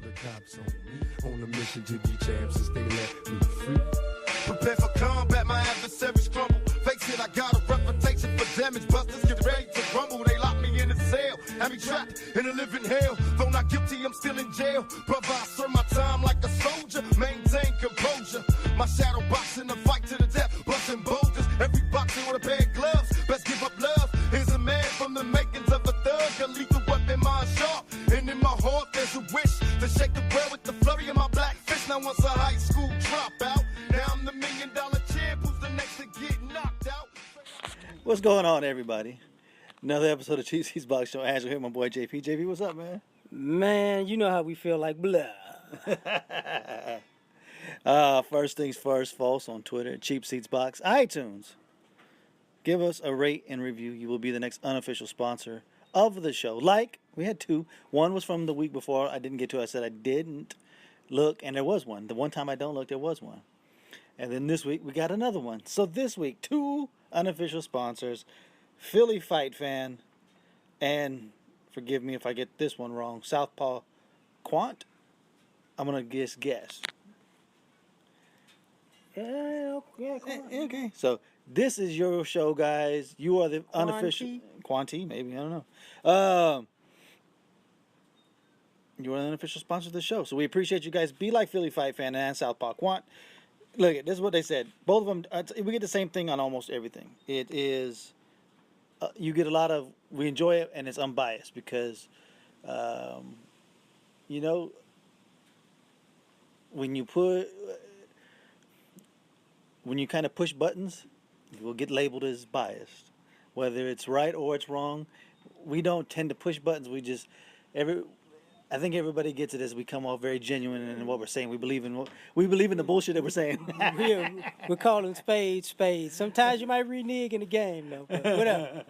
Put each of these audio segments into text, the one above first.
the cops on me. On a mission to be champs since they let me free. Prepare for combat, my adversaries crumble. Face it, I got a reputation for damage. Busters get ready to rumble. They lock me in a cell, have me trapped in a living hell. Though not guilty, I'm still in jail. Brother, I serve my time like a soldier. Maintain composure. My shadow boxing, a fight to the death. Busting boulders, every boxer with a pair of gloves. Best give up love. Here's a man from the makings of a thug. A lethal weapon, mind sharp. And in my heart, there's a wish to shake the world with the flurry of my black fist. Now once a high school dropout, now I'm the $1 million champ who's the next to get knocked out. What's going on, everybody? Another episode of Cheap Seats Box Show. Angela here, my boy JP. JP, what's up, man? Man, you know how we feel like blah. First things first, folks, on Twitter, Cheap Seats Box, iTunes. Give us a rate and review. You will be the next unofficial sponsor of the show. Like, we had two. One was from the week before. I didn't get to it. I said I didn't look, and there was one. The one time I don't look, there was one. And then this week, we got another one. So this week, two unofficial sponsors, Philly Fight Fan, and, forgive me if I get this one wrong, Southpaw Quant. I'm going to guess. Yeah, Okay. So this is your show, guys. You are the unofficial... Quanti, maybe. I don't know. You are the unofficial sponsor of the show. So we appreciate you guys. Be like Philly Fight Fan and Southpaw Quant. Look, this is what they said. Both of them, we get the same thing on almost everything. It is, you get a lot of, we enjoy it, and it's unbiased because, you know, when you kind of push buttons, you will get labeled as biased. Whether it's right or it's wrong, we don't tend to push buttons. We just, I think everybody gets it as we come off very genuine in what we're saying. We believe in the bullshit that we're saying. We're calling spades. Sometimes you might renege in the game, though. But whatever.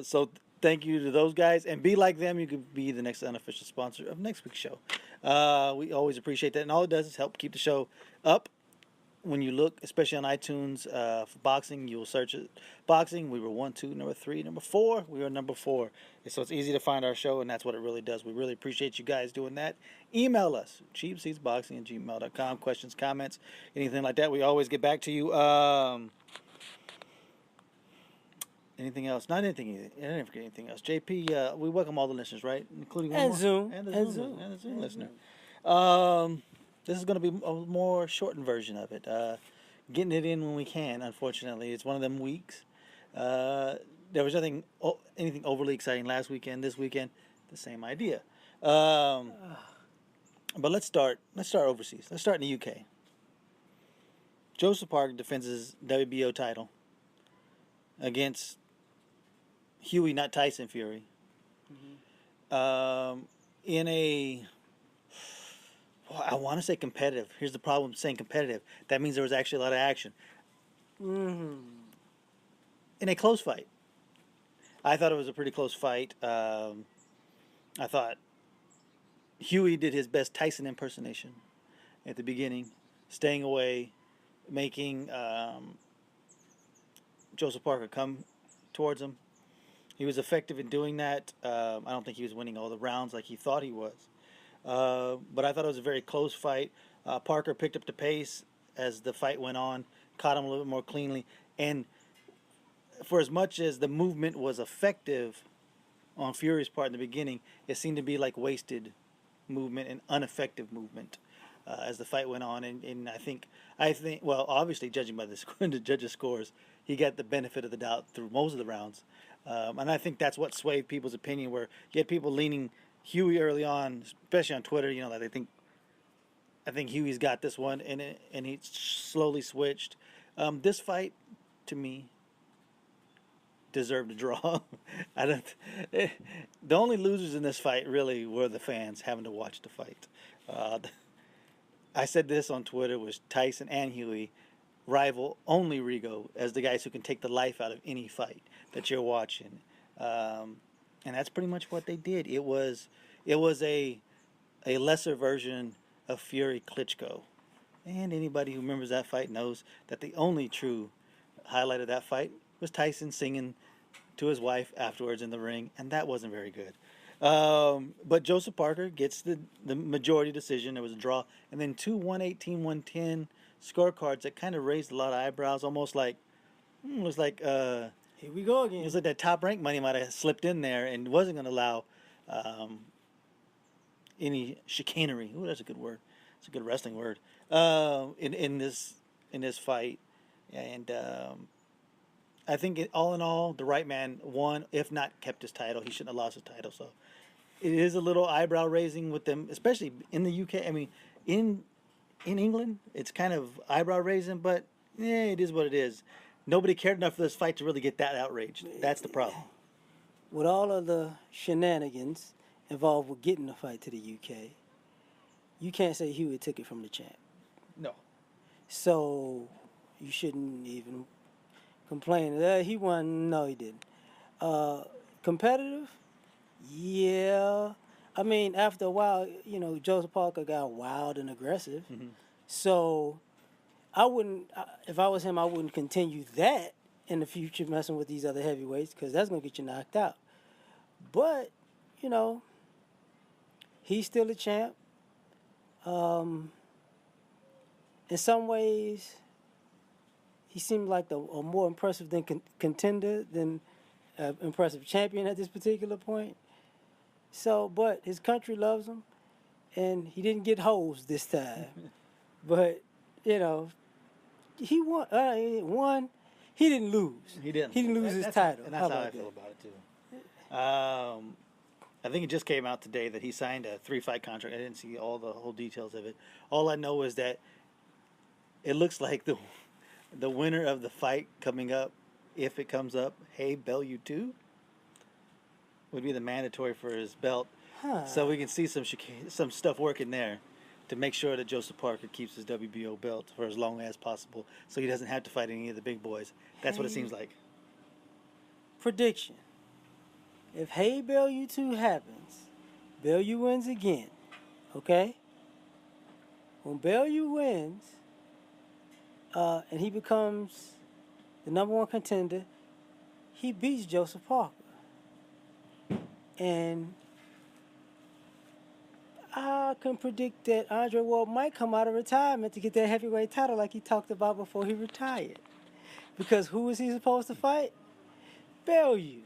So thank you to those guys, and be like them. You could be the next unofficial sponsor of next week's show. We always appreciate that, and all it does is help keep the show up. When you look, especially on iTunes, for boxing, you will search it. Boxing, we were 1, 2, number 3, number 4. We were number 4. So it's easy to find our show, and that's what it really does. We really appreciate you guys doing that. Email us, cheapseatsboxing@gmail.com. Questions, comments, anything like that. We always get back to you. Anything else? Not anything. I didn't forget anything else. JP, we welcome all the listeners, right? Including and more. Zoom. And the Zoom listener. This is going to be a more shortened version of it. Getting it in when we can, unfortunately. It's one of them weeks. There was anything overly exciting last weekend. This weekend, the same idea. But let's start overseas. Let's start in the UK. Joseph Parker defends his WBO title against Hughie, not Tyson Fury. Mm-hmm. In a... I want to say competitive. Here's the problem saying competitive. That means there was actually a lot of action. Mm-hmm. In a close fight. I thought it was a pretty close fight. I thought Hughie did his best Tyson impersonation at the beginning, staying away, making Joseph Parker come towards him. He was effective in doing that. I don't think he was winning all the rounds like he thought he was. But I thought it was a very close fight. Parker picked up the pace as the fight went on, caught him a little bit more cleanly, and for as much as the movement was effective on Fury's part in the beginning, it seemed to be like wasted movement and ineffective movement as the fight went on. And I think, well, obviously judging by the judges' scores, he got the benefit of the doubt through most of the rounds. And I think that's what swayed people's opinion, where you had people leaning Hughie early on, especially on Twitter, that I think Hughie's got this one, and he slowly switched. This fight, to me, deserved a draw. The only losers in this fight really were the fans having to watch the fight. I said this on Twitter, was Tyson and Hughie rival only Rigo as the guys who can take the life out of any fight that you're watching. And that's pretty much what they did. It was a lesser version of Fury Klitschko. And anybody who remembers that fight knows that the only true highlight of that fight was Tyson singing to his wife afterwards in the ring, and that wasn't very good. But Joseph Parker gets the majority decision. It was a draw. And then two 118, 110 scorecards that kind of raised a lot of eyebrows, almost like, it was like, Here we go it again. was like that top rank money might have slipped in there and wasn't going to allow any chicanery. Ooh, that's a good word. It's a good wrestling word. In this fight. And I think all in all, the right man won, if not kept his title. He shouldn't have lost his title. So it is a little eyebrow raising with them, especially in the UK. I mean, in England, it's kind of eyebrow raising, but it is what it is. Nobody cared enough for this fight to really get that outraged. That's the problem. With all of the shenanigans involved with getting the fight to the UK, you can't say Hewitt took it from the champ. No. So you shouldn't even complain. He won. No, he didn't. Competitive? Yeah. I mean, after a while, Joseph Parker got wild and aggressive. Mm-hmm. So I wouldn't, if I was him, I wouldn't continue that in the future messing with these other heavyweights because that's going to get you knocked out. But, he's still a champ. In some ways, he seemed like a more impressive contender than impressive champion at this particular point. So, but his country loves him, and he didn't get hosed this time. But, he won. He didn't lose. He didn't. He didn't lose his title. And that's how I feel about it, too. I think it just came out today that he signed a 3-fight contract. I didn't see all the whole details of it. All I know is that it looks like the winner of the fight coming up, if it comes up, Hey Bellew 2, would be the mandatory for his belt. Huh. So we can see some stuff working there to make sure that Joseph Parker keeps his WBO belt for as long as possible so he doesn't have to fight any of the big boys. That's what it seems like. Prediction. If Hey Bellew 2 happens, Bellew wins again. Okay? When Bellew wins, and he becomes the number one contender, he beats Joseph Parker. And I can predict that Andre Ward might come out of retirement to get that heavyweight title like he talked about before he retired. Because who is he supposed to fight? Bellew.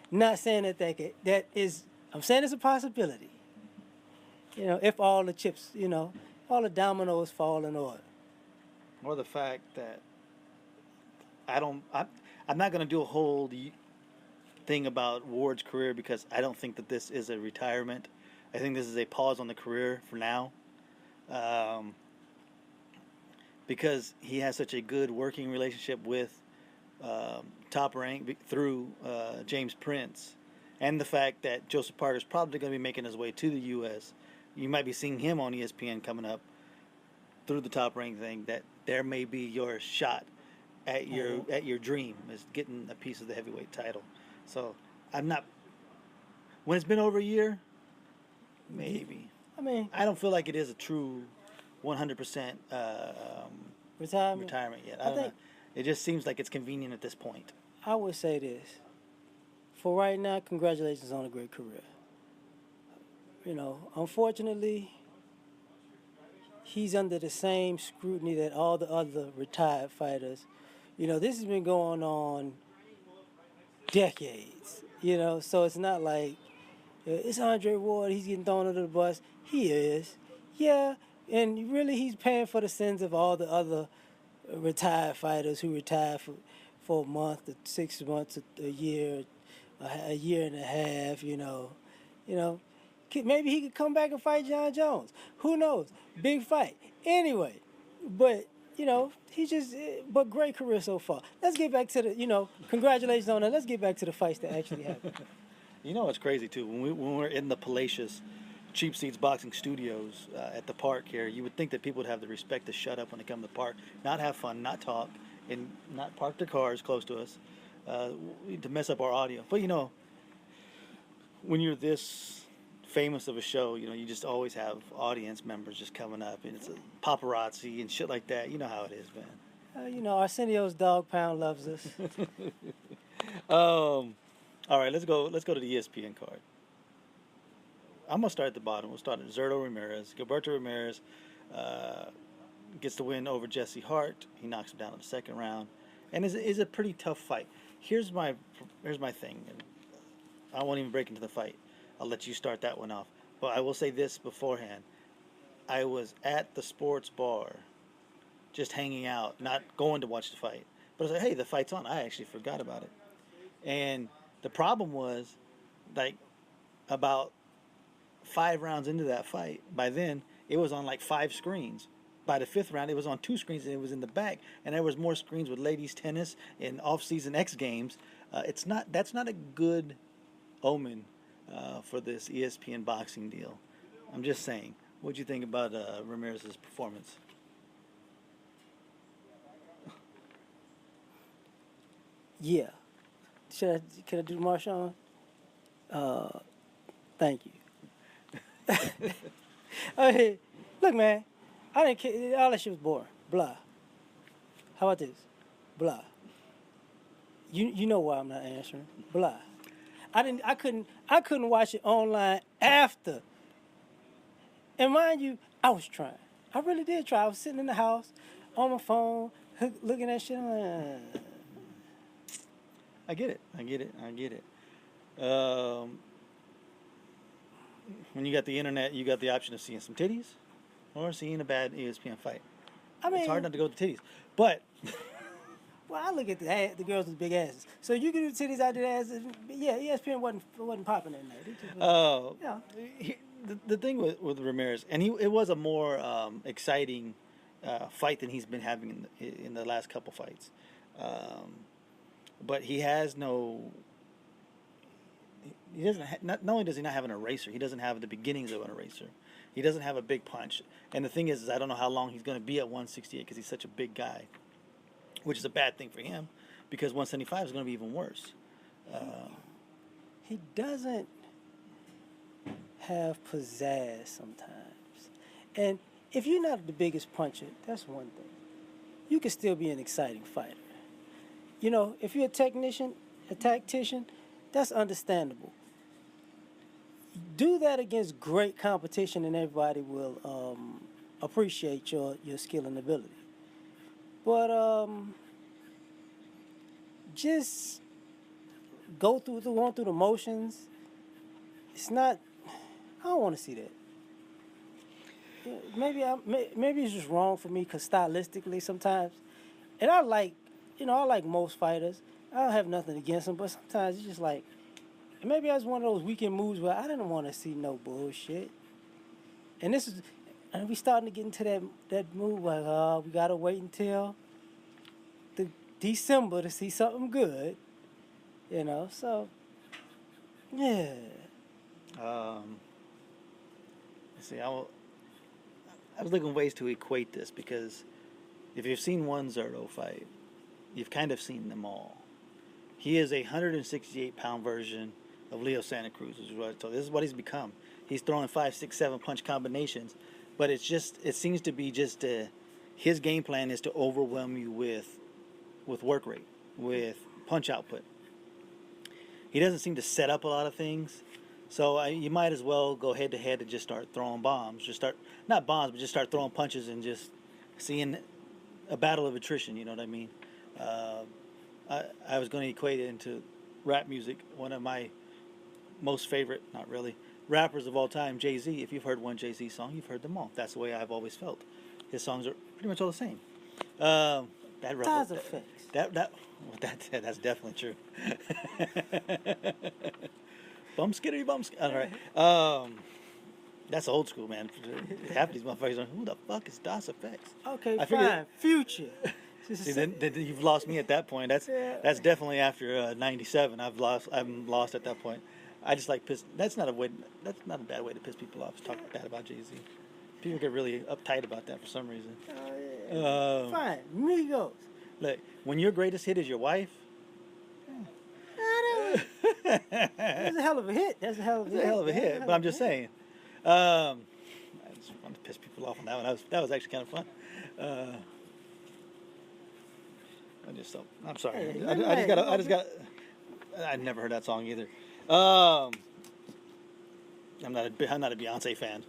Not saying that is, I'm saying it's a possibility. If all the chips, all the dominoes fall in order. Or the fact that I'm not going to do a whole thing about Ward's career because I don't think that this is a retirement. I think this is a pause on the career for now. Because he has such a good working relationship with Top Rank through James Prince, and the fact that Joseph Parker is probably going to be making his way to the U.S. You might be seeing him on ESPN coming up through the Top Rank thing. That there may be your shot at your dream is getting a piece of the heavyweight title. So I'm not. When it's been over a year, maybe. I mean, I don't feel like it is a true 100% retirement yet. I don't know. It just seems like it's convenient at this point. I would say this. For right now, congratulations on a great career. Unfortunately, he's under the same scrutiny that all the other retired fighters. This has been going on decades. So it's not like it's Andre Ward, he's getting thrown under the bus. He is. Yeah, and really he's paying for the sins of all the other retired fighters who retired for a month, 6 months, a year and a half, Maybe he could come back and fight John Jones. Who knows? Big fight. Anyway, but, but great career so far. Let's get back to the, congratulations on that. Let's get back to the fights that actually happened. It's crazy, too. When we're in the palatial Cheap Seats Boxing Studios at the park here, you would think that people would have the respect to shut up when they come to the park, not have fun, not talk, and not park their cars close to us to mess up our audio. But, when you're this famous of a show, you just always have audience members just coming up, and it's a paparazzi and shit like that. You know how it is, man. Arsenio's dog pound loves us. All right, let's go to the ESPN card. I'm gonna start at the bottom. We'll start at Zurdo Ramirez. Gilberto Ramirez gets the win over Jesse Hart. He knocks him down in the second round, and is a pretty tough fight. Here's my thing, and I won't even break into the fight. I'll let you start that one off. But I will say this beforehand. I was at the sports bar, just hanging out, not going to watch the fight. But I was like, hey, the fight's on. I actually forgot about it. And the problem was, like, about 5 rounds into that fight, by then, it was on like 5 screens. By the 5th round, it was on 2 screens, and it was in the back. And there was more screens with ladies tennis and off-season X Games. That's not a good omen for this ESPN boxing deal. I'm just saying. What'd you think about Ramirez's performance? Yeah. Can I do Marshawn? Thank you. Okay, look, man. I didn't care. All that shit was boring. Blah. How about this? Blah. You know why I'm not answering. Blah. I couldn't watch it online after. And mind you, I was trying. I really did try. I was sitting in the house on my phone, looking at shit. I get it. When you got the internet, you got the option of seeing some titties or seeing a bad ESPN fight. I mean, it's hard not to go to titties. But well, I look at the girls with big asses. So you can do titties out there asses. Yeah, ESPN wasn't popping that night. Yeah. The thing with Ramirez, and it was a more exciting fight than he's been having in the last couple fights. But he has no. He doesn't. Not only does he not have an eraser, he doesn't have the beginnings of an eraser. He doesn't have a big punch. And the thing is I don't know how long he's going to be at 168 because he's such a big guy, which is a bad thing for him because 175 is going to be even worse. He doesn't have pizzazz sometimes. And if you're not the biggest puncher, that's one thing. You can still be an exciting fighter. You know, if you're a tactician, that's understandable. Do that against great competition and everybody will appreciate your skill and ability. But just going through the motions, it's not, I don't want to see that. Maybe it's just wrong for me because stylistically sometimes, and I like most fighters. I don't have nothing against them, but sometimes it's just like, and maybe I was one of those weekend moves where I didn't want to see no bullshit. And we starting to get into that move like, we gotta wait until the December to see something good, you know. So, yeah. See, I was looking ways to equate this because if you've seen one Zurdo fight, you've kind of seen them all. He is a 168-pound version of Leo Santa Cruz. So this is what he's become. He's throwing 5, 6, 7 punch combinations, but it seems to be just his game plan is to overwhelm you with work rate, with punch output. He doesn't seem to set up a lot of things. So you might as well go head to head and just start throwing bombs. Just start throwing punches and just seeing a battle of attrition. You know what I mean? I was going to equate it into rap music. One of my most favorite, not really, rappers of all time, Jay-Z. If you've heard one Jay-Z song, you've heard them all. That's the way I've always felt. His songs are pretty much all the same. That's definitely true. Bum skitty bum skitty. All right. That's old school, man. Half of these motherfuckers are, who the fuck is Das Effects? Okay, fine. Future. See, then you've lost me at that point. That's definitely after '97. I'm lost at that point. I just like piss. That's not a bad way to piss people off. Talk bad about Jay-Z. People get really uptight about that for some reason. Fine, Migos. Look, when your greatest hit is your wife. That's a hell of a hit. That's a hell of a hit. But I'm just saying. I just wanted to piss people off on that one. That was actually kind of fun. I'm sorry. Hey, I I'd never heard that song either. I'm not a Beyonce fan.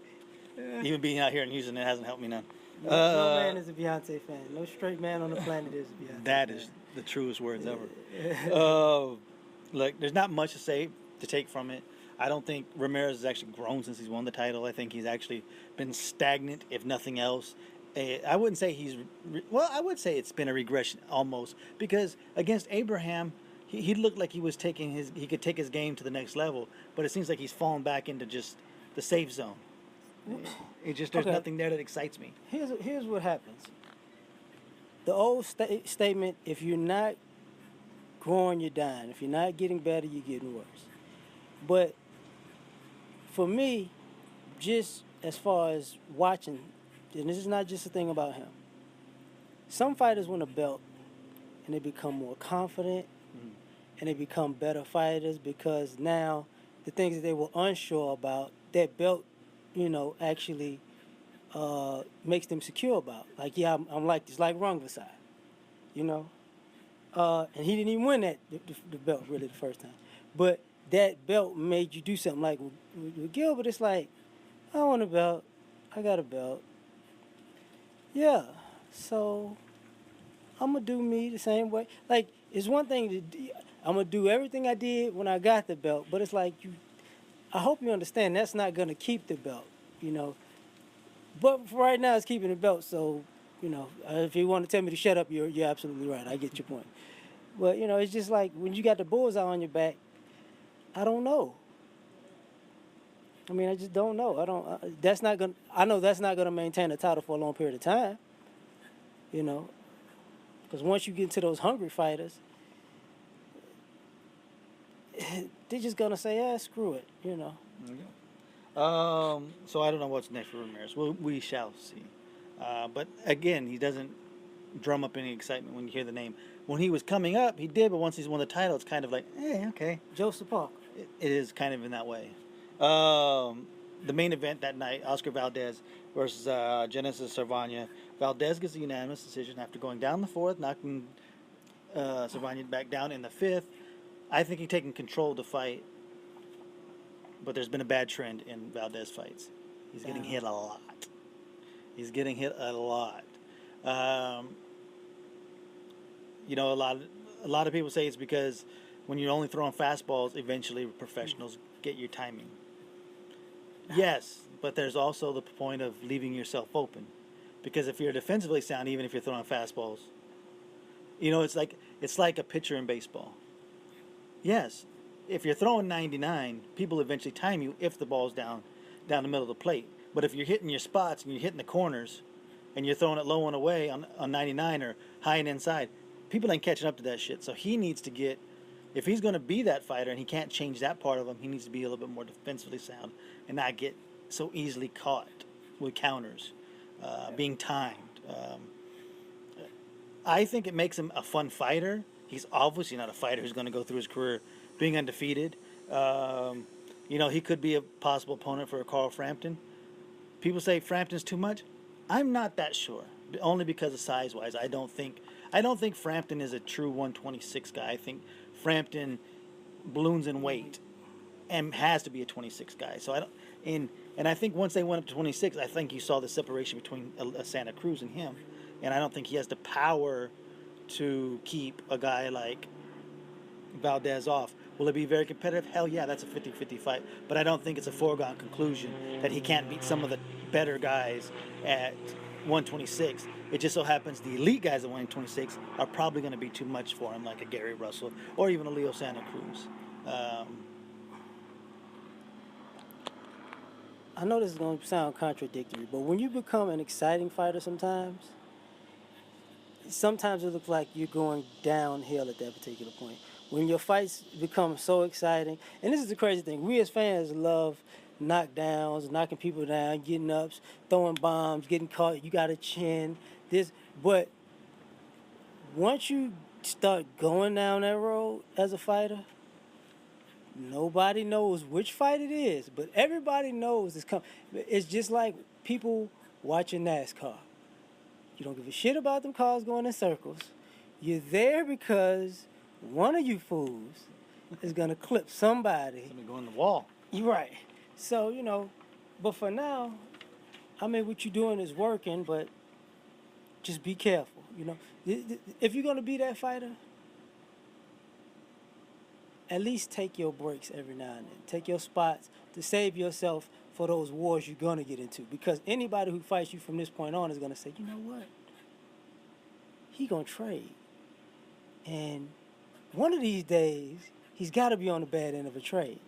Even being out here in Houston, it hasn't helped me none. No man is a Beyonce fan. No straight man on the planet is a Beyonce That fan. is the truest words ever. Look, there's not much to take from it. I don't think Ramirez has actually grown since he's won the title. I think he's actually been stagnant, if nothing else. I wouldn't say I would say it's been a regression almost, because against Abraham, he looked like he could take his game to the next level, but it seems like he's fallen back into just the safe zone. There's nothing there that excites me. Here's what happens. The old statement: if you're not growing, you're dying. If you're not getting better, you're getting worse. But for me, just as far as watching, and this is not just a thing about him. Some fighters win a belt, and they become more confident, and they become better fighters because now the things that they were unsure about, that belt, actually makes them secure about. Like, yeah, I'm like this, like Rungvisai, and he didn't even win the belt really the first time, but that belt made you do something. Like with Gilbert, it's like, I want a belt, I got a belt. Yeah, so I'm going to do me the same way. Like, it's one thing I'm going to do everything I did when I got the belt, but it's like, I hope you understand that's not going to keep the belt, But for right now, it's keeping the belt, so, if you want to tell me to shut up, you're absolutely right. I get your point. But, it's just like when you got the bullseye on your back, I don't know. I mean, I just don't know. I know that's not gonna maintain a title for a long period of time. Because once you get into those hungry fighters, they're just gonna say, screw it. So I don't know what's next for Ramirez. We shall see. But again, he doesn't drum up any excitement when you hear the name. When he was coming up, he did, but once he's won the title, it's kind of like, okay. Joseph Parker. It is kind of in that way. The main event that night, Oscar Valdez versus Genesis Cervania. Valdez gets a unanimous decision after going down the fourth, knocking Cervania back down in the fifth. I think he's taking control of the fight, but there's been a bad trend in Valdez fights. He's getting hit a lot. A lot of people say it's because when you're only throwing fastballs, eventually professionals get your timing. Yes, but there's also the point of leaving yourself open. Because if you're defensively sound, even if you're throwing fastballs, it's like a pitcher in baseball. Yes, if you're throwing 99, people eventually time you if the ball's down the middle of the plate. But if you're hitting your spots and you're hitting the corners and you're throwing it low and away on 99 or high and inside, people ain't catching up to that shit. So he needs to get, if he's going to be that fighter and he can't change that part of him, he needs to be a little bit more defensively sound and not get so easily caught with counters, being timed. I think it makes him a fun fighter. He's obviously not a fighter who's going to go through his career being undefeated. He could be a possible opponent for a Carl Frampton. People say Frampton's too much. I'm not that sure, only because of size-wise. I don't think Frampton is a true 126 guy. I think Frampton balloons in weight and has to be a 26 guy. So I think once they went up to 26, I think you saw the separation between Santa Cruz and him, and I don't think he has the power to keep a guy like Valdez off. Will it be very competitive? Hell yeah, that's a 50-50 fight. But I don't think it's a foregone conclusion that he can't beat some of the better guys at 126. It just so happens the elite guys at 126 are probably going to be too much for him, like a Gary Russell or even a Leo Santa Cruz. I know this is going to sound contradictory, but when you become an exciting fighter sometimes it looks like you're going downhill at that particular point. When your fights become so exciting, and this is the crazy thing, we as fans love knockdowns, knocking people down, getting ups, throwing bombs, getting caught, you got a chin, but once you start going down that road as a fighter, nobody knows which fight it is, but everybody knows it's coming. It's just like people watching NASCAR. You don't give a shit about them cars going in circles. You're there because one of you fools is going to clip somebody. Somebody going to the wall. You're right. So, but for now, I mean, what you're doing is working, but just be careful. If you're gonna be that fighter, at least take your breaks every now and then. Take your spots to save yourself for those wars you're gonna get into. Because anybody who fights you from this point on is gonna say, you know what? He gonna trade, and one of these days he's got to be on the bad end of a trade.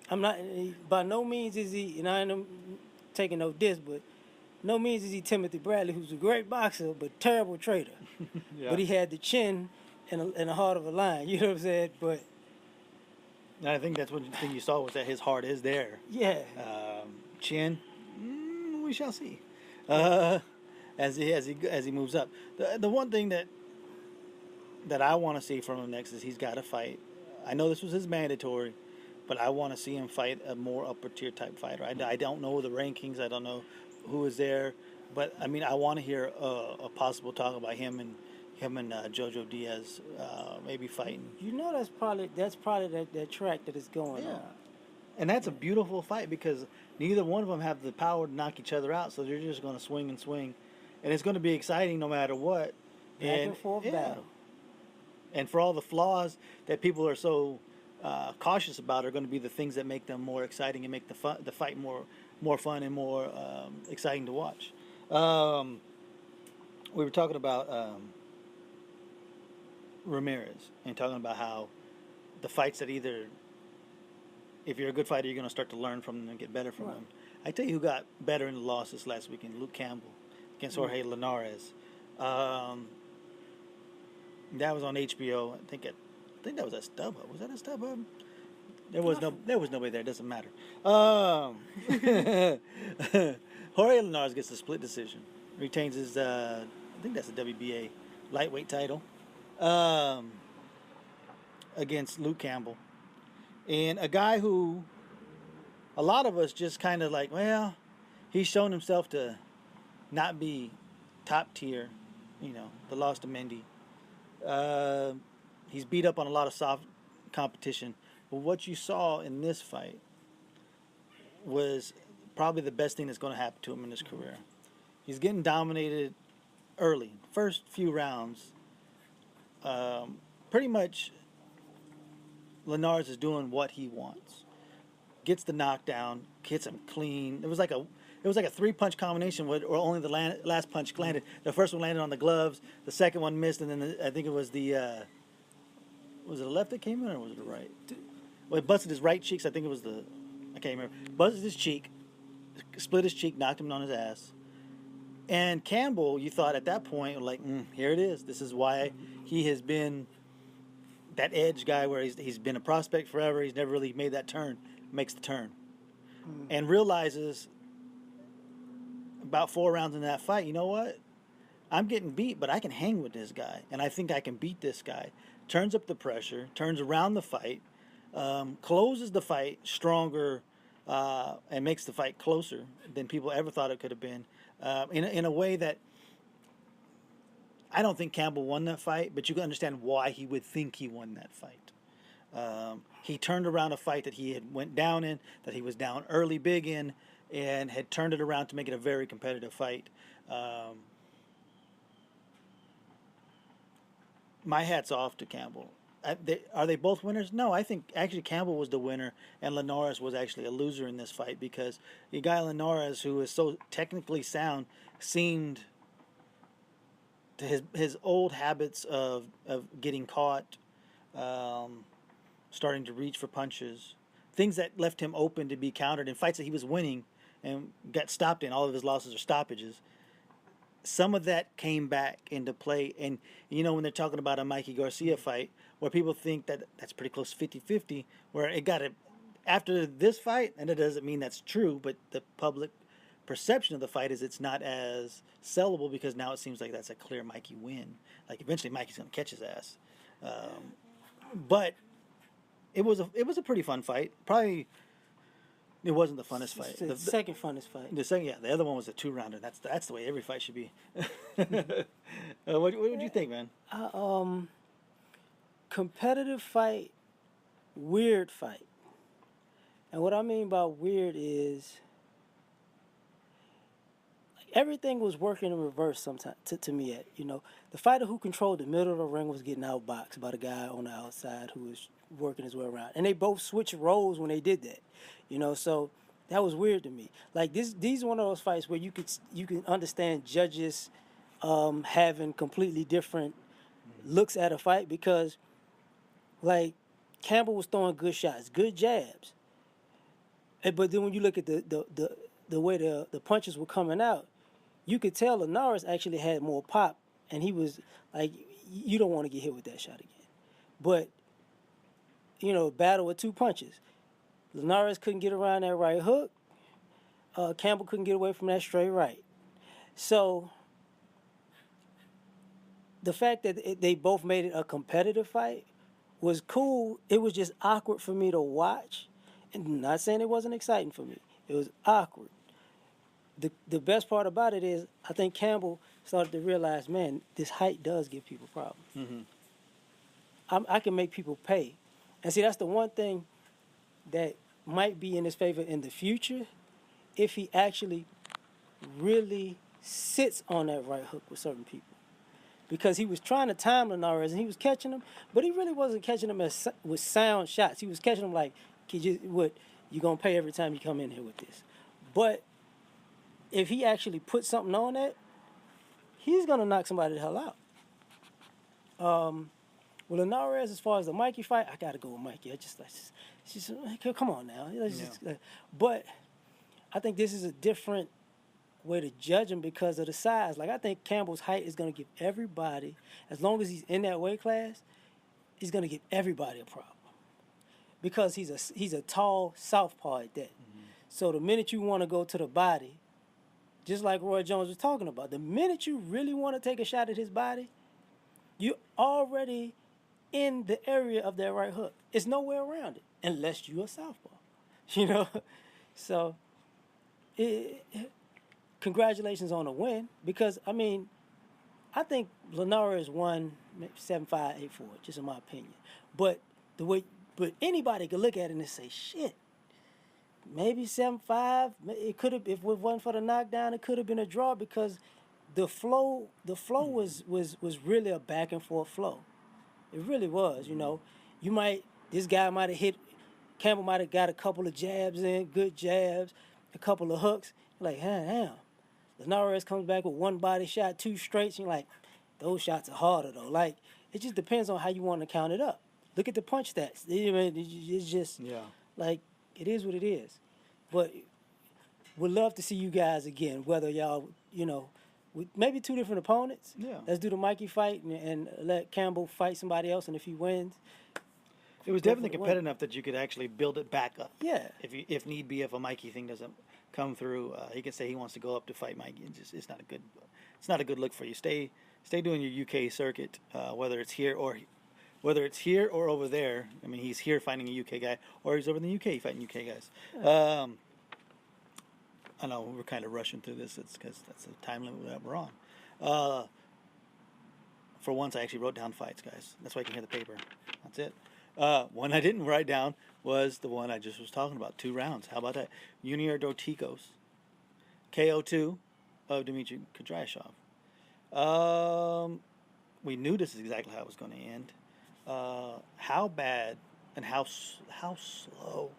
I'm not, by no means is he, and I ain't taking no diss, but no means is he Timothy Bradley, who's a great boxer but terrible trader. Yeah. But he had the chin and the heart of a lion. You know what I'm saying? But And I think that's one thing you saw was that his heart is there. yeah, Chin, we shall see. As he moves up. The one thing that I want to see from him next is he's got to fight. I know this was his mandatory, but I want to see him fight a more upper tier type fighter. I don't know the rankings. I don't know who is there, but I mean I want to hear a possible talk about him and Jojo Diaz maybe fighting. that's probably that track that is going on. And that's a beautiful fight because neither one of them have the power to knock each other out, so they're just going to swing and swing. And it's going to be exciting no matter what. Back and forth battle. And for all the flaws that people are so cautious about are going to be the things that make them more exciting and make the fight more fun and more exciting to watch. We were talking about Ramirez and talking about how the fights that either, if you're a good fighter, you're going to start to learn from them and get better from them. I tell you who got better in the losses last weekend, Luke Campbell against Jorge Linares. That was on HBO. I think that was at StubHub. Was that at StubHub? There was nobody there. It doesn't matter. Jorge Linares gets a split decision. Retains his I think that's a WBA lightweight title against Luke Campbell, and a guy who a lot of us just kind of like, well, he's shown himself to not be top tier. The loss to Mendy. He's beat up on a lot of soft competition. But what you saw in this fight was probably the best thing that's going to happen to him in his career. He's getting dominated early. First few rounds, pretty much Linares is doing what he wants. Gets the knockdown, hits him clean. It was like a 3-punch combination where only the last punch landed. The first one landed on the gloves. The second one missed, and then I think it was was it the left that came in or was it the right? Well, it busted his right cheeks. I think it was I can't remember. Busted his cheek, split his cheek, knocked him on his ass. And Campbell, you thought at that point, like, here it is. This is why he has been that edge guy where he's been a prospect forever. He's never really made that turn. Makes the turn. And realizes about 4 rounds in that fight, you know what? I'm getting beat, but I can hang with this guy. And I think I can beat this guy. Turns up the pressure, turns around the fight, closes the fight stronger, and makes the fight closer than people ever thought it could have been. In a way that I don't think Campbell won that fight, but you can understand why he would think he won that fight. He turned around a fight that he had went down in, that he was down early big in, and had turned it around to make it a very competitive fight. My hat's off to Campbell. Are they both winners? No, I think actually Campbell was the winner and Linares was actually a loser in this fight because the guy Linares, who is so technically sound, seemed to his old habits of getting caught, starting to reach for punches, things that left him open to be countered in fights that he was winning and got stopped in. All of his losses are stoppages. Some of that came back into play. And, when they're talking about a Mikey Garcia fight, where people think that that's pretty close to 50-50, where it got it after this fight, and it doesn't mean that's true, but the public perception of the fight is it's not as sellable because now it seems like that's a clear Mikey win. Like, eventually Mikey's going to catch his ass. But it was a pretty fun fight. Probably it wasn't the funnest fight. The second funnest fight. The second, yeah. The other one was a 2-rounder. That's the way every fight should be. What would you think, man? Competitive fight weird fight. And what I mean by weird is everything was working in reverse sometimes to me. The fighter who controlled the middle of the ring was getting outboxed by the guy on the outside who was working his way around. And they both switched roles when they did that. So that was weird to me. Like these are one of those fights where you can understand judges having completely different looks at a fight because, like, Campbell was throwing good shots, good jabs. But then when you look at the way the punches were coming out, you could tell Linares actually had more pop, and he was like, you don't want to get hit with that shot again. But, battle with two punches. Linares couldn't get around that right hook. Campbell couldn't get away from that straight right. So the fact that they both made it a competitive fight was cool. It was just awkward for me to watch. And not saying it wasn't exciting for me. It was awkward. The best part about it is I think Campbell started to realize, man, this height does give people problems. Mm-hmm. I can make people pay. And see, that's the one thing that might be in his favor in the future if he actually really sits on that right hook with certain people. Because he was trying to time Linares and he was catching him, but he really wasn't catching him with sound shots. He was catching him like, you're going to pay every time you come in here with this. But if he actually put something on that, he's going to knock somebody the hell out. With Linares, as far as the Mikey fight, I got to go with Mikey. Come on now. But I think this is a different way to judge him because of the size. Like, I think Campbell's height is going to give everybody, as long as he's in that weight class, he's going to give everybody a problem. Because he's a tall southpaw at that. Mm-hmm. So the minute you want to go to the body, just like Roy Jones was talking about, the minute you really want to take a shot at his body, you're already in the area of that right hook. It's nowhere around it, unless you're a southpaw. So, congratulations on the win, because, I think Linares won 7-5, 8-4, just in my opinion. But anybody could look at it and say, shit, maybe 7-5. It could have, if it wasn't for the knockdown, it could have been a draw because the flow was really a back and forth flow. It really was. This guy might have hit, Campbell might have got a couple of jabs in, good jabs, a couple of hooks. You're like, damn. Linares comes back with one body shot, two straights. And you're like, those shots are harder though. Like, it just depends on how you want to count it up. Look at the punch stats. It's just like, it is what it is. But would love to see you guys again, whether y'all, with maybe two different opponents. Yeah. Let's do the Mikey fight and let Campbell fight somebody else, and if he wins. It was definitely competitive enough that you could actually build it back up. Yeah. If need be, if a Mikey thing doesn't come through, he can say he wants to go up to fight Mikey. It's not a good look for you. Stay doing your UK circuit, whether it's here or over there. He's here fighting a UK guy, or he's over in the UK fighting UK guys. Yeah. I know we're kind of rushing through this. It's because that's the time limit that we're on. For once, I actually wrote down fights, guys. That's why you can hear the paper. That's it. One I didn't write down was the one I just was talking about. 2 rounds. How about that? Junior Dorticos. KO2 of Dmitry Kudryashov. We knew this is exactly how it was going to end. How bad and how slow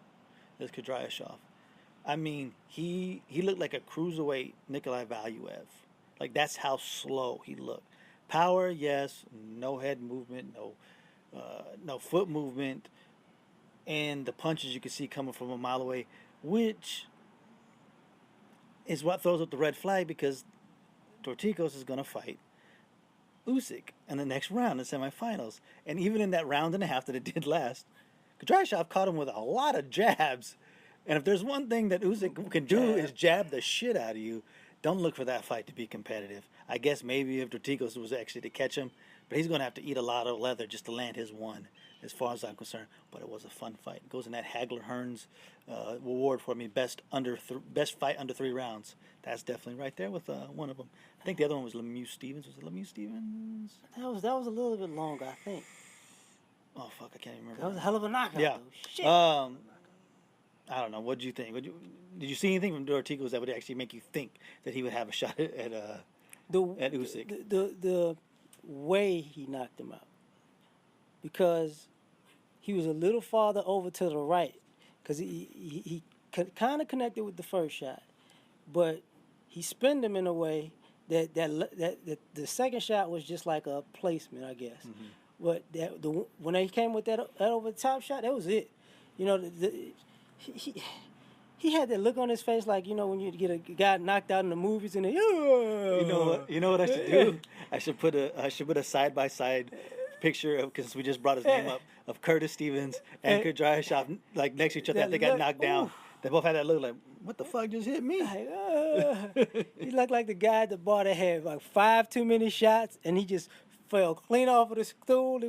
is Kudryashov? He looked like a cruiserweight Nikolai Valuev. Like, that's how slow he looked. Power, yes. No head movement, no foot movement, and the punches you could see coming from a mile away, which is what throws up the red flag because Dorticos is going to fight Usyk in the next round in semifinals. And even in that round and a half that it did last, Kudryashov caught him with a lot of jabs. And if there's one thing that Usyk can do is jab the shit out of you. Don't look for that fight to be competitive. I guess maybe if Dorticos was actually to catch him, but he's going to have to eat a lot of leather just to land his one, as far as I'm concerned. But it was a fun fight. It goes in that Hagler-Hearns award for me, best fight under 3 rounds. That's definitely right there with one of them. I think the other one was Lemieux Stevens. Was it Lemieux Stevens? That was a little bit longer, I think. Oh fuck, I can't even remember. That was a hell of a knockout. Yeah. Though. Shit. I don't know. What did you think? Did you see anything from Dortigo's that would actually make you think that he would have a shot at Usyk? The way he knocked him out, because he was a little farther over to the right, because he kind of connected with the first shot, but he spinned him in a way that the second shot was just like a placement, I guess. Mm-hmm. But when he came with that over the top shot, that was it. You know, he had that look on his face like, you know, when you get a guy knocked out in the movies and you know what I should do? I should put a side by side picture of, because we just brought his name up, of Curtis Stevens and Kudryashov like next to each other. They got knocked down. They both had that look like, what the fuck just hit me? He looked like the guy at the bar that had like 5 too many shots and he just fell clean off of the stool.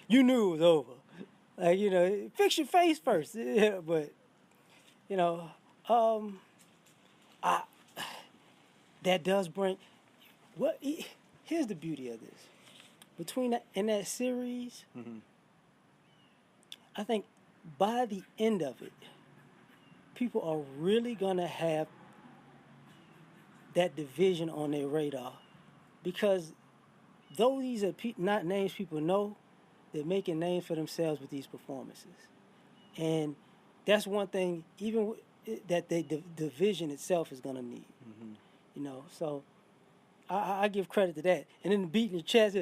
You knew it was over. Like, you know, fix your face first. But, you know, that does bring. Here's the beauty of this. In that series, mm-hmm. I think by the end of it, people are really gonna have that division on their radar, because though these are not names people know, they're making names for themselves with these performances, and that's one thing. Even that the division itself is gonna need, mm-hmm. you know. So I give credit to that, and then beating the chest.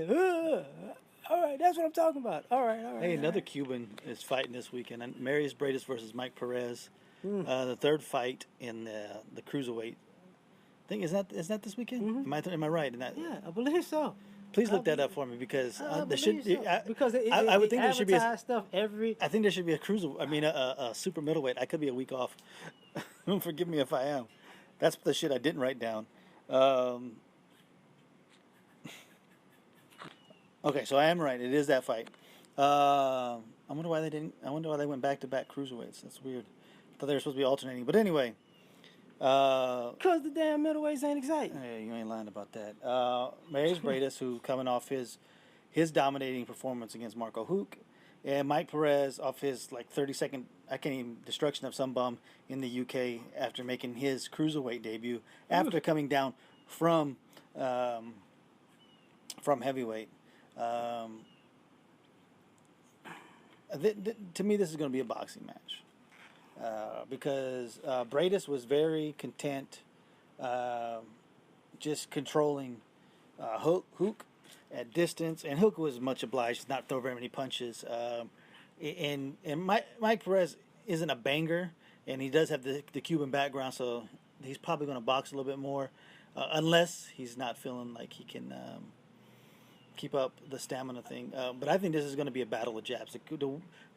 All right, that's what I'm talking about. All right. Hey, another Cuban is fighting this weekend. Marius Briedis versus Mike Perez. The third fight in the cruiserweight thing. Is that this weekend? Mm-hmm. Am I right in that? Yeah, I believe so. Please look that up for me, because there should. So. Because I would think there should be stuff every. I think there should be a super middleweight. I could be a week off. Forgive me if I am. That's the shit I didn't write down. Okay, so I am right. It is that fight. I wonder why they didn't. I wonder why they went back to back cruiserweights. That's weird. I thought they were supposed to be alternating. But anyway. Because the damn middleweights ain't exciting. Hey, you ain't lying about that. Marius Briedis, who coming off his dominating performance against Marco Huck, and Mike Perez off his like 30-second destruction of some bum in the UK after making his cruiserweight debut after coming down from heavyweight. To me, this is going to be a boxing match. Because Briedis was very content just controlling Huck at distance, and Huck was much obliged to not throw very many punches. And Mike Perez isn't a banger, and he does have the Cuban background, so he's probably going to box a little bit more, unless he's not feeling like he can keep up the stamina thing. But I think this is going to be a battle of jabs.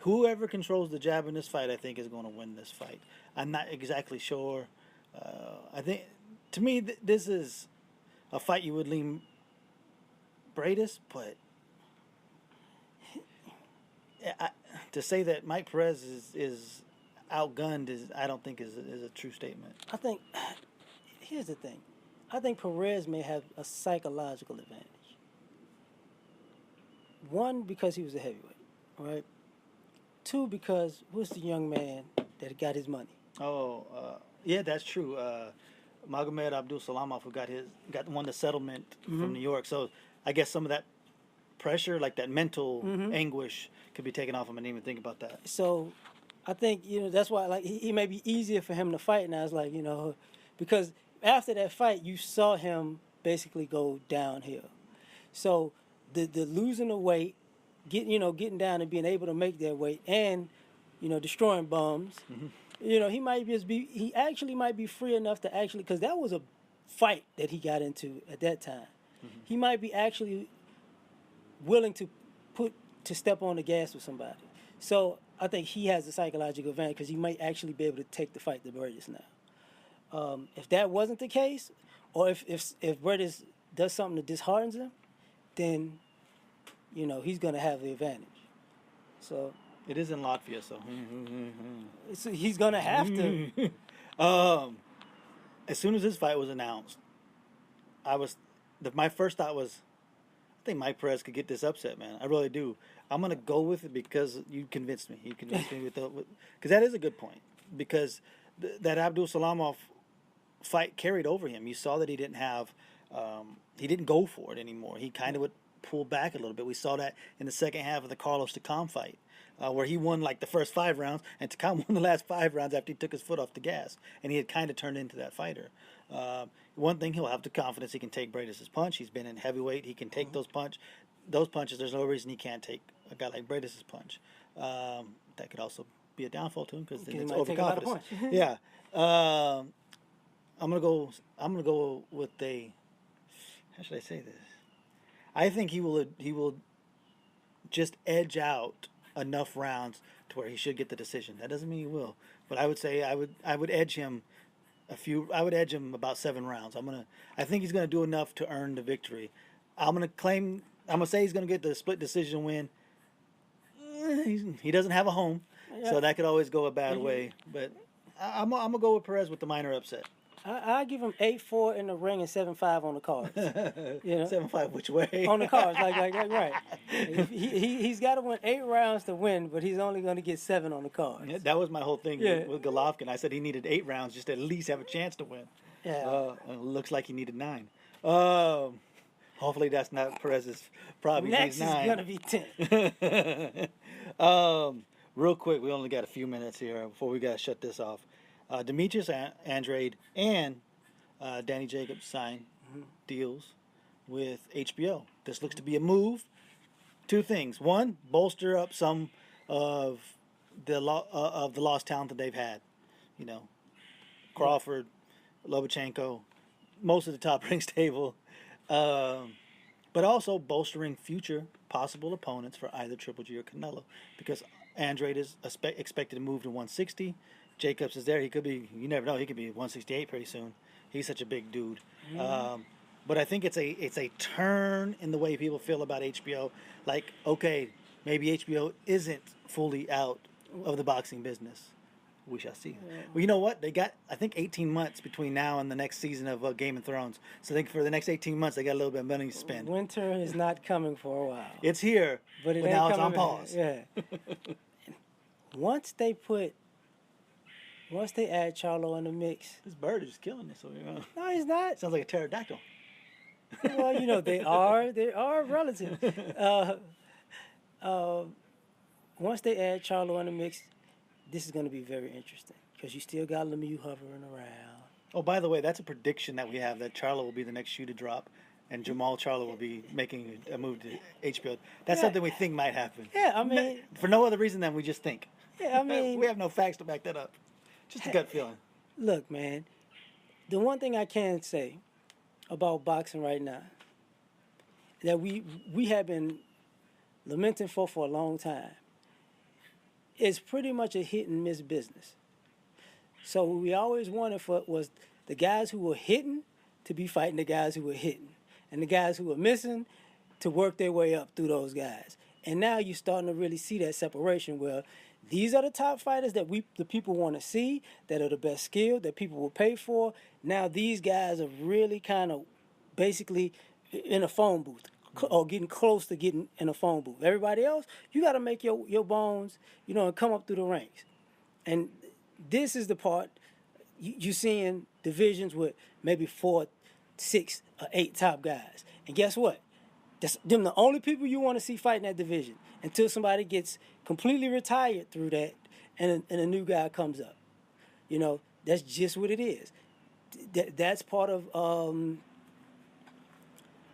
Whoever controls the jab in this fight, I think, is going to win this fight. I'm not exactly sure. I think, to me, this is a fight you would lean Briedis, but to say that Mike Perez is outgunned I don't think is a true statement. I think, here's the thing. I think Perez may have a psychological advantage. One, because he was a heavyweight, right? Two, because who's the young man that got his money? Yeah, that's true. Magomed Abdul Salamov, who won the settlement from New York. So I guess some of that pressure, like that mental anguish, could be taken off him. I didn't even think about that. So I think, that's why, like, he may be easier for him to fight now. It's like, because after that fight, you saw him basically go downhill. So the losing the weight, getting down and being able to make that weight, and destroying bums. He actually might be free enough to actually, because that was a fight that he got into at that time. He might be actually willing to step on the gas with somebody. So I think he has a psychological advantage, because he might actually be able to take the fight to Briedis now. If that wasn't the case, or if Briedis does something that disheartens him, then he's going to have the advantage. So it is in Latvia, so he's going to have to. As soon as this fight was announced, my first thought was, I think Mike Perez could get this upset, man. I really do. I'm gonna go with it because you convinced me. You convinced me because that is a good point. Because that Abdul Salamov fight carried over him. You saw that he didn't have, he didn't go for it anymore. He kind of would pull back a little bit. We saw that in the second half of the Carlos Takam fight, where he won like the first 5 rounds, and Takam won the last 5 rounds after he took his foot off the gas, and he had kind of turned into that fighter. One thing, he'll have the confidence he can take Briedis' punch. He's been in heavyweight. He can take those punches. There's no reason he can't take a guy like Briedis' punch. That could also be a downfall to him because it's overconfidence. Yeah. I'm gonna go with a. How should I say this? I think he will just edge out enough rounds to where he should get the decision. That doesn't mean he will, but I would say I would edge him I would edge him about 7 rounds. I think he's gonna do enough to earn the victory. I'm gonna say he's gonna get the split decision win. He doesn't have a home, so that could always go a bad way. But I'm gonna go with Perez with the minor upset. I give him 8-4 in the ring and 7-5 on the cards. 7-5 which way? On the cards, like right. He's got to win 8 rounds to win, but he's only going to get 7 on the cards. Yeah, that was my whole thing with Golovkin. I said he needed 8 rounds just to at least have a chance to win. Yeah. Looks like he needed 9. Hopefully that's not Perez's. Probably next needs 9. Is going to be 10. Real quick, we only got a few minutes here before we got to shut this off. Demetrius Andrade and Danny Jacobs signed deals with HBO. This looks to be a move. 2 things. 1, bolster up some of the lost talent that they've had. You know, Crawford, Lobachenko, most of the top ring stable. But also bolstering future possible opponents for either Triple G or Canelo. Because Andrade is expected to move to 160. Jacobs is there. He could be. You never know. He could be 168 pretty soon. He's such a big dude. But I think it's a turn in the way people feel about HBO. Like, okay, maybe HBO isn't fully out of the boxing business. We shall see. Yeah. Well, you know what? They got, I think, 18 months between now and the next season of Game of Thrones. So I think for the next 18 months, they got a little bit of money to spend. Winter is not coming for a while. It's here, but now it's on pause. Yeah. Once they add Charlo in the mix. This bird is just killing this over here. No, he's not. Sounds like a pterodactyl. Well, you know, they are relative. Once they add Charlo in the mix, this is going to be very interesting because you still got Lemieux hovering around. Oh, by the way, that's a prediction that we have, that Charlo will be the next shoe to drop and Jamal Charlo will be making a move to HBO. That's something we think might happen. Yeah, I mean... For no other reason than we just think. Yeah, I mean... We have no facts to back that up. Just a gut feeling. Look, man, the one thing I can say about boxing right now that we have been lamenting for a long time is pretty much a hit and miss business. So what we always wanted for was the guys who were hitting to be fighting the guys who were hitting, and the guys who were missing to work their way up through those guys. And now you're starting to really see that separation where these are the top fighters that the people want to see, that are the best skilled, that people will pay for. Now these guys are really kind of basically in a phone booth or getting close to getting in a phone booth. Everybody else, you got to make your bones, and come up through the ranks. And this is the part you're seeing divisions with maybe 4, 6, or 8 top guys. And guess what? Them the only people you want to see fighting that division until somebody gets completely retired through that and a new guy comes up. That's just what it is. That's part of...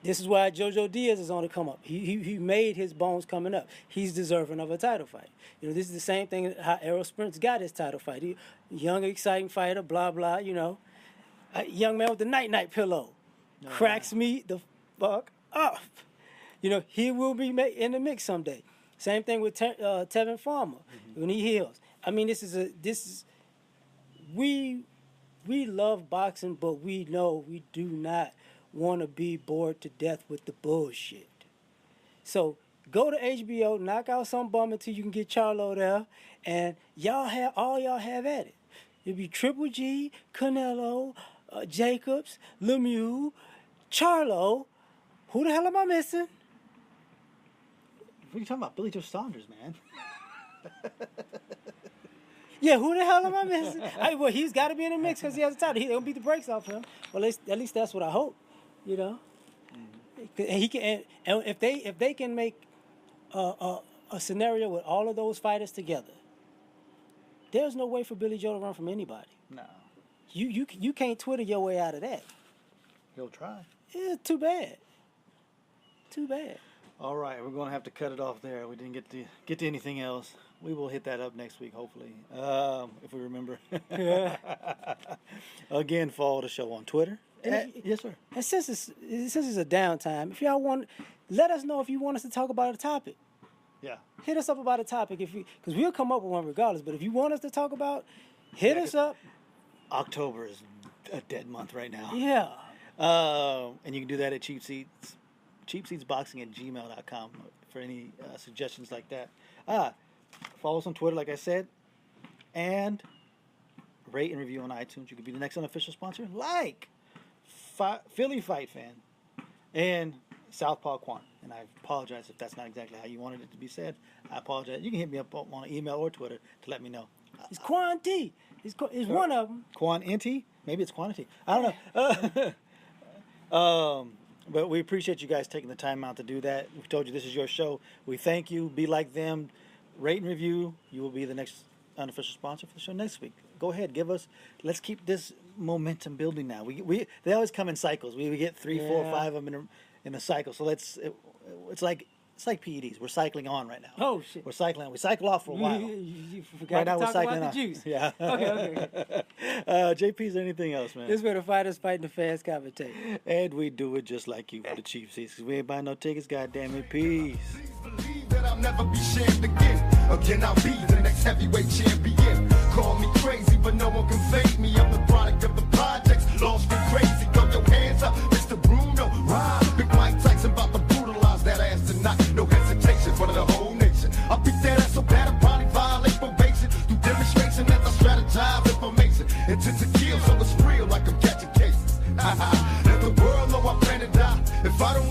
This is why Jojo Diaz is on the come up. He made his bones coming up. He's deserving of a title fight. This is the same thing how Errol Spence got his title fight. Young, exciting fighter, blah, blah, A young man with the night pillow. Cracks me the fuck up. He will be in the mix someday. Same thing with Tevin Farmer when he heals. I mean, we love boxing, but we know we do not want to be bored to death with the bullshit. So go to HBO, knock out some bum until you can get Charlo there, and y'all have at it. It'll be Triple G, Canelo, Jacobs, Lemieux, Charlo. Who the hell am I missing? What are you talking about? Billy Joe Saunders, man. Yeah, who the hell am I missing? Well, he's got to be in the mix because he has a title. He'll beat the brakes off him. Well, at least that's what I hope. You know, and he can. And if they can make a scenario with all of those fighters together, there's no way for Billy Joe to run from anybody. No. You can't Twitter your way out of that. He'll try. Yeah, too bad. Too bad. All right, we're going to have to cut it off there. We didn't get to anything else. We will hit that up next week, hopefully, if we remember. Again, follow the show on Twitter. Yes, sir. And since it's a downtime, if y'all want, let us know if you want us to talk about a topic. Yeah. Hit us up about a topic because we'll come up with one regardless. But if you want us to talk about, hit us up. October is a dead month right now. Yeah. And you can do that at cheapseatsboxing@gmail.com for any suggestions like that. Follow us on Twitter, like I said, and rate and review on iTunes. You could be the next unofficial sponsor, like Philly Fight Fan and Southpaw Quan. And I apologize if that's not exactly how you wanted it to be said. I apologize. You can hit me up on email or Twitter to let me know. It's Quan T. It's one of them. Quan Inti? Maybe it's Quantity. I don't know. But we appreciate you guys taking the time out to do that. We told you this is your show. We thank you. Be like them. Rate and review. You will be the next unofficial sponsor for the show next week. Go ahead. Let's keep this momentum building now. They always come in cycles. We get 3, 4, 5 of them in a cycle. So it's like PEDs. We're cycling on right now. Oh, shit. We're cycling. We cycle off for a while. You forgot Right to now we're talk cycling about the on. juice. Yeah. Okay. JP, is there anything else, man? This is where the fighters fight the fans commentate. And we do it just like you for the cheap seats. Because we ain't buying no tickets, goddamn it. Peace. Believe that I'll never be shamed again. Again, I'll be the next heavyweight champion. Call me crazy, but no one can fade me. I'm the product of the projects. Lost and crazy. Throw your hands up, Mr. Bruno. Ride. Big Mike Tyson about to brutalize that ass tonight. No hesitation for the whole nation. I beat that ass so bad I probably violate probation. Through demonstration as I strategize information. Intent to kill, so it's real like I'm catching cases. Let the world know I plan to die. If I don't